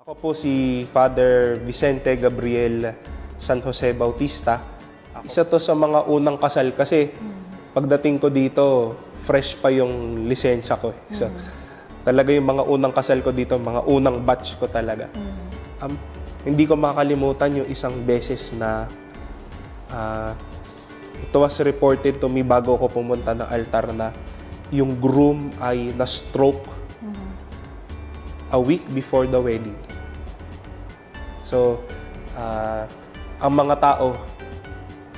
Ako po si Father Vicente Gabriel San Jose Bautista. Isa to sa mga unang kasal kasi pagdating ko dito, fresh pa yung lisensya ko. So, talaga yung mga unang kasal ko dito, mga unang batch ko talaga. Hindi ko makakalimutan yung isang beses na it was reported to me bago ko pumunta ng altar na yung groom ay na-stroke a week before the wedding. So, ang mga tao,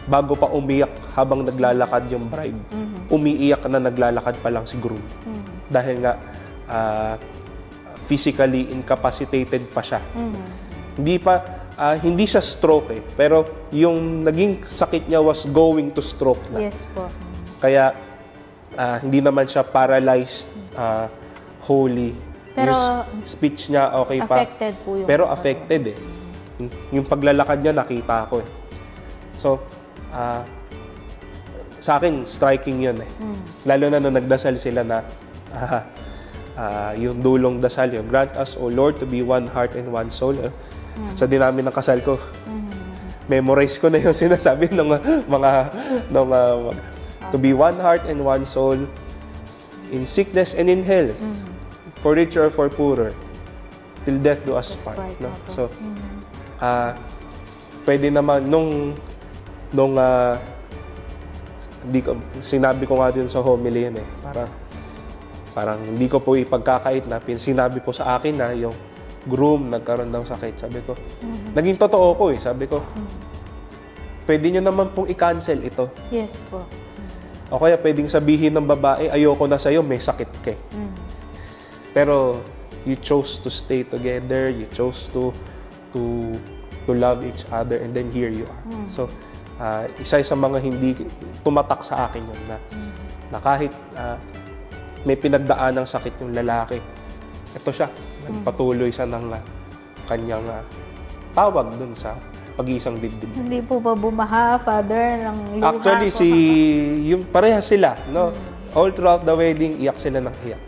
bago pa umiyak habang naglalakad yung bride, umiiyak na naglalakad pa lang si groom. Dahil nga, physically incapacitated pa siya. Hindi siya stroke pero yung naging sakit niya was going to stroke na. Yes po. Kaya, hindi naman siya paralyzed wholly. Pero yung speech niya okay pa. affected po yung Pero affected Yung paglalakad niya nakita ko So, sa akin striking yun Lalo na nung nagdasal sila na yung dulong dasal yun. Grant us, O Lord, to be one heart and one soul. Sa dinami ng kasal ko, memorize ko na yung sinasabi ng to be one heart and one soul in sickness and in health, for richer or for poorer, till death do us part. No? So, pwede naman sinabi ko nga din sa homily yun parang hindi ko po ipagkakait na sinabi po sa akin na yung groom nagkaroon ng sakit. Sabi ko, naging totoo ko sabi ko, pwede nyo naman pong i-cancel ito. Yes po. O kaya pwedeng sabihin ng babae, ayoko na sa'yo, may sakit ka Pero you chose to stay together, you chose to love each other, and then here you are. So, isa sa mga hindi tumatak sa akin yun na kahit may pinagdaan ng sakit yung lalaki, ito siya, nagpatuloy siya ng kanyang tawag dun sa pag-iisang dibdib. Hindi po ba bumaha, Father, ng luha? Actually, yung parehas sila, no? All throughout the wedding, iyak sila ng iyak.